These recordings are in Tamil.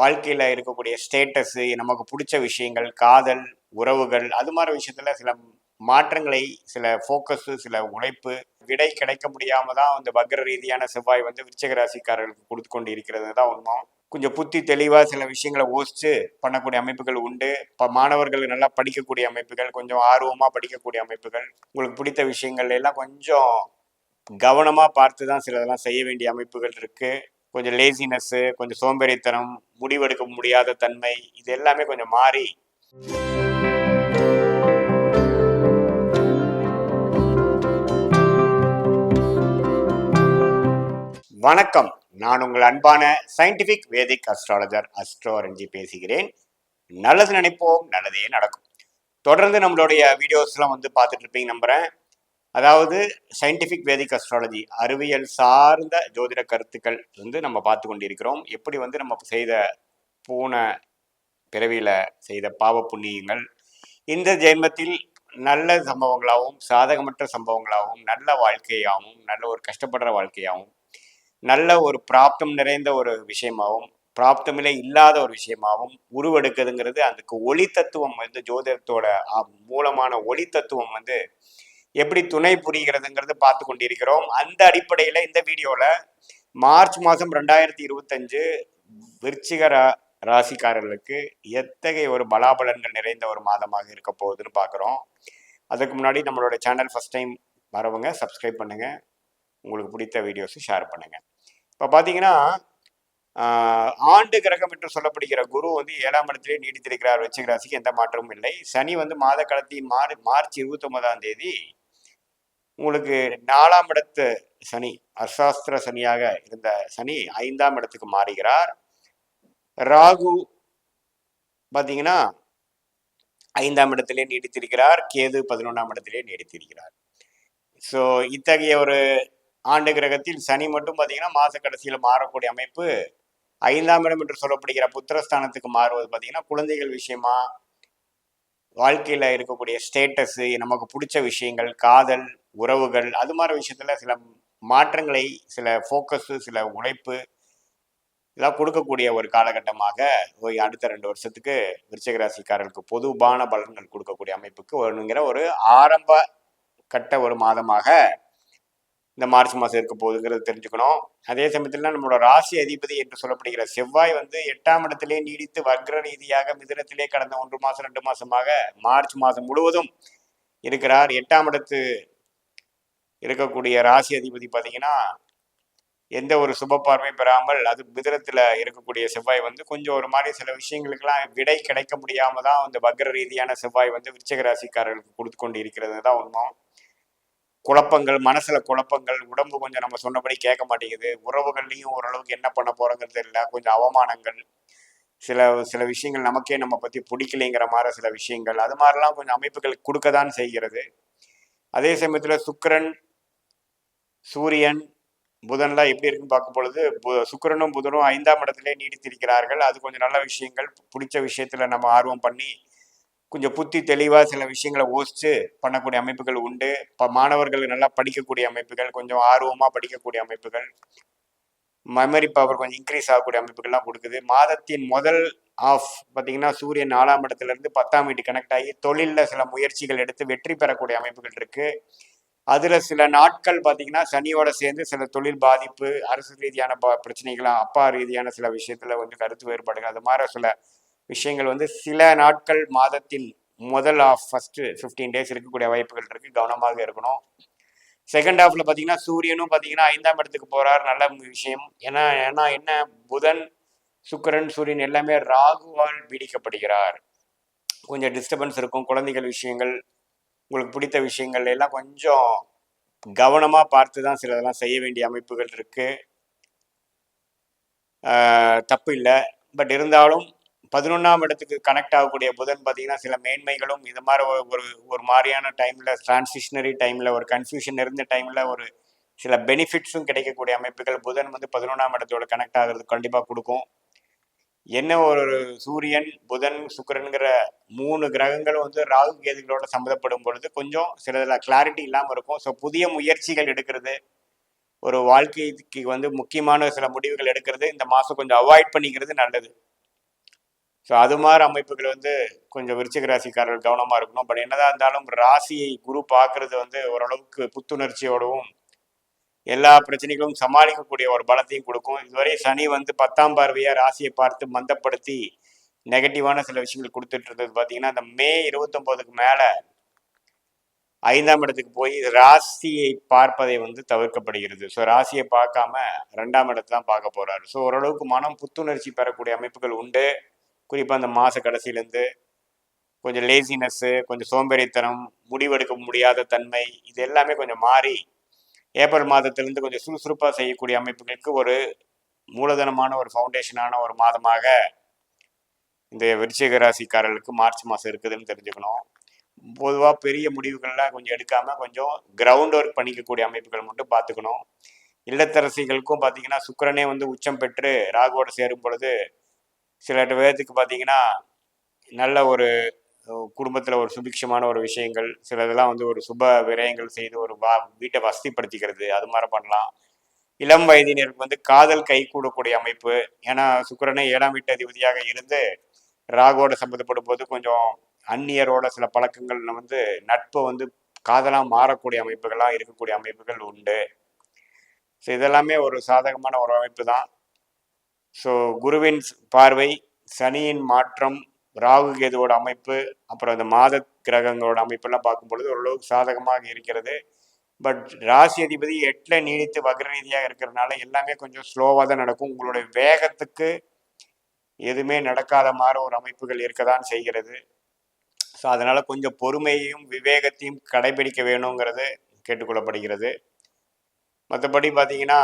வாழ்க்கையில் இருக்கக்கூடிய ஸ்டேட்டஸு, நமக்கு பிடிச்ச விஷயங்கள், காதல், உறவுகள், அது மாதிரி விஷயத்தில் சில மாற்றங்களை, சில ஃபோக்கஸு, சில உழைப்பு, விடை கிடைக்க முடியாமல் தான் அந்த வக்ர ரீதியான செவ்வாய் வந்து விருச்சிக ராசிக்காரர்களுக்கு கொடுத்து கொண்டு இருக்கிறது தான் உண்மை. கொஞ்சம் புத்தி தெளிவாக சில விஷயங்களை யோசித்து பண்ணக்கூடிய அமைப்புகள் உண்டு. இப்போ மாணவர்கள் நல்லா படிக்கக்கூடிய அமைப்புகள், கொஞ்சம் ஆர்வமாக படிக்கக்கூடிய அமைப்புகள், உங்களுக்கு பிடித்த விஷயங்கள் எல்லாம் கொஞ்சம் கவனமாக பார்த்து தான் சிலதெல்லாம் செய்ய வேண்டிய அமைப்புகள் இருக்குது. கொஞ்சம் லேசினஸ்ஸு, கொஞ்சம் சோம்பேறித்தனம், முடிவெடுக்க முடியாத தன்மை, இது எல்லாமே கொஞ்சம் மாறி வணக்கம். நான் உங்கள் அன்பான சயின்டிபிக் வேதிக் அஸ்ட்ராலஜர் அஸ்ட்ரோ ரஞ்சி பேசுகிறேன். நல்லது நினைப்போம், நல்லதே நடக்கும். தொடர்ந்து நம்மளுடைய வீடியோஸ்லாம் வந்து பார்த்துட்டு இருப்பீங்க நம்புகிறேன். அதாவது சயின்டிஃபிக் வேதிக் அஸ்ட்ராலஜி, அறிவியல் சார்ந்த ஜோதிட கருத்துக்கள் வந்து நம்ம பார்த்து கொண்டிருக்கிறோம். எப்படி வந்து நம்ம செய்த போன பிறவியில் செய்த பாவ புண்ணியங்கள் இந்த ஜென்மத்தில் நல்ல சம்பவங்களாகவும் சாதகமற்ற சம்பவங்களாகவும் நல்ல வாழ்க்கையாகவும் நல்ல ஒரு கஷ்டப்படுற வாழ்க்கையாகவும் நல்ல ஒரு பிராப்தம் நிறைந்த ஒரு விஷயமாகவும் பிராப்தமில்லை இல்லாத ஒரு விஷயமாகவும் உருவெடுக்குதுங்கிறது. அதுக்கு ஒளி தத்துவம் வந்து ஜோதிடத்தோட மூலமான ஒளி தத்துவம் வந்து எப்படி துணை புரிகிறதுங்கிறது பார்த்து கொண்டிருக்கிறோம். அந்த அடிப்படையில் இந்த வீடியோவில் மார்ச் மாதம் 2025 விருச்சிக ராசிக்காரர்களுக்கு எத்தகைய ஒரு பலாபலன்கள் நிறைந்த ஒரு மாதமாக இருக்க போகுதுன்னு பார்க்குறோம். அதுக்கு முன்னாடி நம்மளோட சேனல் ஃபஸ்ட் டைம் வரவங்க சப்ஸ்கிரைப் பண்ணுங்கள், உங்களுக்கு பிடித்த வீடியோஸை ஷேர் பண்ணுங்கள். இப்போ பார்த்தீங்கன்னா ஆண்டு கிரகம் என்று சொல்லப்படுகிற குரு வந்து 7ஆம் இடத்திலே நீடித்திருக்கிறார். விருச்சிக ராசிக்கு எந்த மாற்றமும் இல்லை. சனி வந்து மாத காலத்தில் மார்ச் 29ஆம் தேதி உங்களுக்கு 4ஆம் இடத்து சனி, அர்சாஸ்திர சனியாக இருந்த சனி 5ஆம் இடத்துக்கு மாறுகிறார். ராகு பார்த்தீங்கன்னா 5ஆம் இடத்திலே நீடித்திருக்கிறார். கேது 11ஆம் இடத்திலே நீடித்திருக்கிறார். ஸோ இத்தகைய ஒரு ஆண்டு கிரகத்தில் சனி மட்டும் பார்த்தீங்கன்னா மாத கடைசியில் மாறக்கூடிய அமைப்பு. 5ஆம் இடம் என்று சொல்லப்படுகிற புத்திரஸ்தானத்துக்கு மாறுவது பார்த்தீங்கன்னா குழந்தைகள் விஷயமா, வாழ்க்கையில் இருக்கக்கூடிய ஸ்டேட்டஸு, நமக்கு பிடிச்ச விஷயங்கள், காதல், உறவுகள், அது மாதிரி விஷயத்துல சில மாற்றங்களை, சில ஃபோக்கஸு, சில உழைப்பு இதெல்லாம் கொடுக்கக்கூடிய ஒரு காலகட்டமாக அடுத்த 2 வருஷத்துக்கு விருச்சிக ராசிக்காரர்களுக்கு பொதுவான பலன்கள் கொடுக்கக்கூடிய அமைப்புக்கு ஒருங்கிற ஒரு ஆரம்ப கட்ட ஒரு மாதமாக இந்த மார்ச் மாதம் இருக்க போகுதுங்கிறது தெரிஞ்சுக்கணும். அதே சமயத்தில் நம்மளோட ராசி அதிபதி என்று சொல்லப்படுகிற செவ்வாய் வந்து 8ஆம் இடத்திலே நீடித்து வக்ர ரீதியாக மிதுனத்திலே கடந்த 1 மாதம் 2 மாதமாக மார்ச் மாதம் முழுவதும் இருக்கிறார். 8ஆம் இடத்து இருக்கக்கூடிய ராசி அதிபதி பார்த்தீங்கன்னா எந்த ஒரு சுப பார்வை பெறாமல் அது மிதுனத்தில் இருக்கக்கூடிய செவ்வாய் வந்து கொஞ்சம் ஒரு மாதிரி சில விஷயங்களுக்கெல்லாம் விடை கிடைக்க முடியாம தான் அந்த வக்ர ரீதியான செவ்வாய் வந்து விருச்சிக ராசிக்காரர்களுக்கு கொடுத்து கொண்டு இருக்கிறது தான் உண்மை. குழப்பங்கள், மனசுல குழப்பங்கள், உடம்பு கொஞ்சம் நம்ம சொன்னபடி கேட்க மாட்டேங்குது, உறவுகள்லையும் ஓரளவுக்கு என்ன பண்ண போறோங்கிறது இல்லை, கொஞ்சம் அவமானங்கள், சில சில விஷயங்கள் நமக்கே நம்ம பற்றி பிடிக்கலைங்கிற மாதிரி சில விஷயங்கள், அது மாதிரிலாம் கொஞ்சம் அமைப்புகள் கொடுக்க தான் செய்கிறது. அதே சமயத்தில் சுக்கிரன், சூரியன், புதன்லாம் எப்படி இருக்குன்னு பார்க்கும் பொழுது சுக்கிரனும் புதனும் 5ஆம் இடத்திலே நீடித்திருக்கிறார்கள். அது கொஞ்சம் நல்ல விஷயங்கள், பிடிச்ச விஷயத்துல நம்ம ஆர்வம் பண்ணி கொஞ்சம் புத்தி தெளிவாக சில விஷயங்களை யோசித்து பண்ணக்கூடிய அமைப்புகள் உண்டு. இப்போ மாணவர்கள் நல்லா படிக்கக்கூடிய அமைப்புகள், கொஞ்சம் ஆர்வமாக படிக்கக்கூடிய அமைப்புகள், மெமரி பவர் கொஞ்சம் இன்க்ரீஸ் ஆகக்கூடிய அமைப்புகள்லாம் கொடுக்குது. மாதத்தின் முதல் ஆஃப் பார்த்தீங்கன்னா சூரியன் 4ஆம் இடத்துலேருந்து 10ஆம் வீட்டு கனெக்ட் ஆகி தொழிலில் சில முயற்சிகள் எடுத்து வெற்றி பெறக்கூடிய அமைப்புகள் இருக்குது. அதில் சில நாட்கள் பார்த்தீங்கன்னா சனியோட சேர்ந்து சில தொழில் பாதிப்பு, அரசு ரீதியான பிரச்சனைகள், அப்பா ரீதியான சில விஷயத்தில் வந்து கருத்து வேறுபாடுகள், அது மாதிரி சில விஷயங்கள் வந்து சில நாட்கள் மாதத்தின் முதல் ஆஃப் ஃபஸ்ட்டு 15 டேஸ் இருக்கக்கூடிய வாய்ப்புகள் இருக்குது. கவனமாக இருக்கணும். செகண்ட் ஹாஃப்ல பார்த்தீங்கன்னா சூரியனும் பார்த்தீங்கன்னா 5ஆம் இடத்துக்கு போகிறார். நல்ல விஷயம். ஏன்னா என்ன, புதன், சுக்கிரன், சூரியன் எல்லாமே ராகுவால் பீடிக்கப்படுகிறார். கொஞ்சம் டிஸ்டர்பன்ஸ் இருக்கும். குழந்தைகள் விஷயங்கள், உங்களுக்கு பிடித்த விஷயங்கள் எல்லாம் கொஞ்சம் கவனமாக பார்த்து தான் சிலதெல்லாம் செய்ய வேண்டிய அமைப்புகள் இருக்குது. தப்பு இல்லை. பட் இருந்தாலும் 11ஆம் இடத்துக்கு கனெக்ட் ஆகக்கூடிய புதன் பார்த்தீங்கன்னா சில மேன்மைகளும் இது மாதிரி ஒரு மாதிரியான டைமில் டிரான்சிஷனரி டைமில் ஒரு கன்ஃபியூஷன் இருந்த டைமில் ஒரு சில பெனிஃபிட்ஸும் கிடைக்கக்கூடிய அமைப்புகள் புதன் வந்து 11ஆம் இடத்தோட கனெக்ட் ஆகிறது கண்டிப்பாக கொடுக்கும். என்ன ஒரு சூரியன், புதன், சுக்கிரனுங்கிற 3 கிரகங்களும் வந்து ராகு கேதுகளோட சம்மந்தப்படும் பொழுது கொஞ்சம் சில கிளாரிட்டி இல்லாமல் இருக்கும். ஸோ புதிய முயற்சிகள் எடுக்கிறது, ஒரு வாழ்க்கைக்கு வந்து முக்கியமான சில முடிவுகள் எடுக்கிறது இந்த மாதம் கொஞ்சம் அவாய்ட் பண்ணிக்கிறது நல்லது. ஸோ அது மாதிரி அமைப்புகள் வந்து கொஞ்சம் விருச்சிக ராசிக்காரர்கள் கவனமாக இருக்கணும். பட் என்னதான் இருந்தாலும் ராசியை குரு பார்க்கறது வந்து ஓரளவுக்கு புத்துணர்ச்சியோடவும் எல்லா பிரச்சனைகளும் சமாளிக்கக்கூடிய ஒரு பலத்தையும் கொடுக்கும். இதுவரை சனி வந்து 10ஆம் பார்வையாக ராசியை பார்த்து மந்தப்படுத்தி நெகட்டிவான சில விஷயங்கள் கொடுத்துட்டு இருந்தது பார்த்தீங்கன்னா, அந்த மே 29க்கு மேலே 5ஆம் இடத்துக்கு போய் ராசியை பார்ப்பதை வந்து தவிர்க்கப்படுகிறது. ஸோ ராசியை பார்க்காம 2ஆம் இடத்தை தான் பார்க்க போறாரு. ஸோ ஓரளவுக்கு மனம் புத்துணர்ச்சி பெறக்கூடிய அமைப்புகள் உண்டு. குறிப்பாக அந்த மாத கடைசியிலேருந்து கொஞ்சம் லேசினஸ்ஸு, கொஞ்சம் சோம்பேறித்தனம், முடிவெடுக்க முடியாத தன்மை, இது எல்லாமே கொஞ்சம் மாறி ஏப்ரல் மாதத்திலிருந்து கொஞ்சம் சுறுசுறுப்பாக செய்யக்கூடிய அமைப்புகளுக்கு ஒரு மூலதனமான ஒரு ஃபவுண்டேஷனான ஒரு மாதமாக இந்த விருச்சிக ராசிக்காரர்களுக்கு மார்ச் மாதம் இருக்குதுன்னு தெரிஞ்சுக்கணும். பொதுவாக பெரிய முடிவுகள்லாம் கொஞ்சம் எடுக்காமல் கொஞ்சம் கிரவுண்ட் ஒர்க் பண்ணிக்கக்கூடிய அமைப்புகள் மட்டும் பார்த்துக்கணும். இல்லத்தரசிகளுக்கும் பார்த்தீங்கன்னா சுக்கிரனே வந்து உச்சம் பெற்று ராகுவோடு சேரும் பொழுது சில பேர்த்துக்கு பார்த்தீங்கன்னா நல்ல ஒரு குடும்பத்தில் ஒரு சுபிக்ஷமான ஒரு விஷயங்கள், சில இதெல்லாம் வந்து ஒரு சுப விரயங்கள் செய்து ஒரு வீட்டை வசதிப்படுத்திக்கிறது, அது மாதிரி பண்ணலாம். இளம் வயதினருக்கு வந்து காதல் கை கூடக்கூடிய அமைப்பு. ஏன்னா சுக்கிரனே 7ஆம் வீட்டு அதிபதியாக இருந்து ராகுவோட சம்மந்தப்படும் போது கொஞ்சம் அந்நியரோட சில பழக்கங்கள் வந்து நட்பு வந்து காதலாக மாறக்கூடிய அமைப்புகளாக இருக்கக்கூடிய அமைப்புகள் உண்டு. ஸோ இதெல்லாமே ஒரு சாதகமான ஒரு அமைப்பு தான். ஸோ குருவின் பார்வை, சனியின் மாற்றம், ராகு கேதுவோட அமைப்பு, அப்புறம் இந்த மாத கிரகங்களோட அமைப்பெல்லாம் பார்க்கும் பொழுது ஓரளவுக்கு சாதகமாக இருக்கிறது. பட் ராசி அதிபதி 8ல் நீடித்து வக்ர ரீதியாக இருக்கிறதுனால எல்லாமே கொஞ்சம் ஸ்லோவாக தான் நடக்கும். உங்களுடைய வேகத்துக்கு எதுவுமே நடக்காத மாதிரி ஒரு அமைப்புகள் இருக்க தான் செய்கிறது. ஸோ அதனால் கொஞ்சம் பொறுமையையும் விவேகத்தையும் கடைபிடிக்க வேணுங்கிறது கேட்டுக்கொள்ளப்படுகிறது. மற்றபடி பார்த்தீங்கன்னா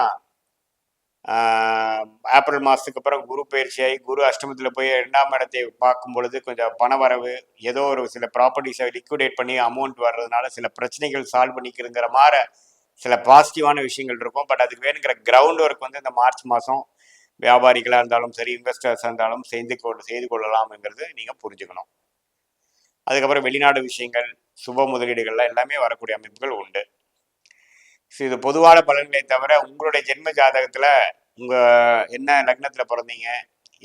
ஏப்ரல் மாதத்துக்கு அப்புறம் குரு பயிற்சியாகி குரு அஷ்டமத்தில் போய் 2ஆம் இடத்தை பார்க்கும் பொழுது கொஞ்சம் பணவரவு, ஏதோ ஒரு சில ப்ராப்பர்ட்டிஸை லிக்விடேட் பண்ணி அமௌண்ட் வர்றதுனால சில பிரச்சனைகள் சால்வ் பண்ணிக்கிறதுங்கிற மாதிரி சில பாசிட்டிவான விஷயங்கள் இருக்கும். பட் அதுக்கு வேணுங்கிற கிரவுண்ட் ஒர்க் வந்து இந்த மார்ச் மாதம் வியாபாரிகளாக இருந்தாலும் சரி, இன்வெஸ்டர்ஸாக இருந்தாலும் செய்து கொள்ளலாம்ங்கிறது நீங்கள் புரிஞ்சுக்கணும். அதுக்கப்புறம் வெளிநாடு விஷயங்கள், சுப முதலீடுகள்லாம் எல்லாமே வரக்கூடிய அமைப்புகள் உண்டு. ஸோ இது பொதுவான பலன்களை தவிர உங்களுடைய ஜென்ம ஜாதகத்தில் உங்கள் என்ன லக்னத்தில் பிறந்தீங்க,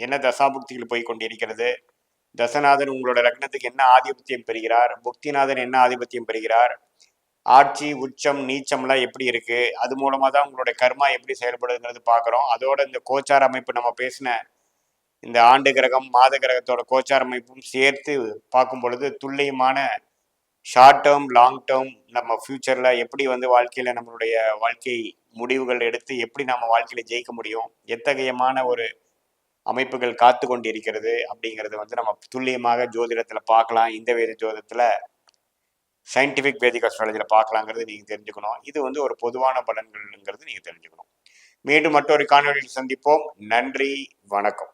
என்ன தசாபுக்திகள் போய் கொண்டிருக்கிறது, தசநாதன் உங்களோட லக்னத்துக்கு என்ன ஆதிபத்தியம் பெறுகிறார், புக்திநாதன் என்ன ஆதிபத்தியம் பெறுகிறார், ஆட்சி உச்சம் நீச்சம்லாம் எப்படி இருக்குது, அது மூலமாக தான் உங்களுடைய கர்மா எப்படி செயல்படுதுங்கிறது பார்க்குறோம். அதோட இந்த கோச்சார அமைப்பு நம்ம பேசின இந்த ஆண்டு கிரகம் மாத கிரகத்தோட கோச்சார அமைப்பும் சேர்த்து பார்க்கும் பொழுது துல்லியமான ஷார்ட் டேர்ம் லாங் டேர்ம் நம்ம ஃப்யூச்சரில் எப்படி வந்து வாழ்க்கையில் நம்மளுடைய வாழ்க்கை முடிவுகள் எடுத்து எப்படி நம்ம வாழ்க்கையில் ஜெயிக்க முடியும், எத்தகையமான ஒரு அமைப்புகள் காத்து கொண்டு இருக்கிறது அப்படிங்கிறது வந்து நம்ம துல்லியமாக ஜோதிடத்தில் பார்க்கலாம். இந்த வேத ஜோதிடத்தில் சயின்டிஃபிக் வேதிக் அஸ்ட்ராலஜியில் பார்க்கலாங்கிறது நீங்கள் தெரிஞ்சுக்கணும். இது வந்து ஒரு பொதுவான பலன்கள்ங்கிறது நீங்கள் தெரிஞ்சுக்கணும். மீண்டும் மற்றொரு காணொலியில் சந்திப்போம். நன்றி, வணக்கம்.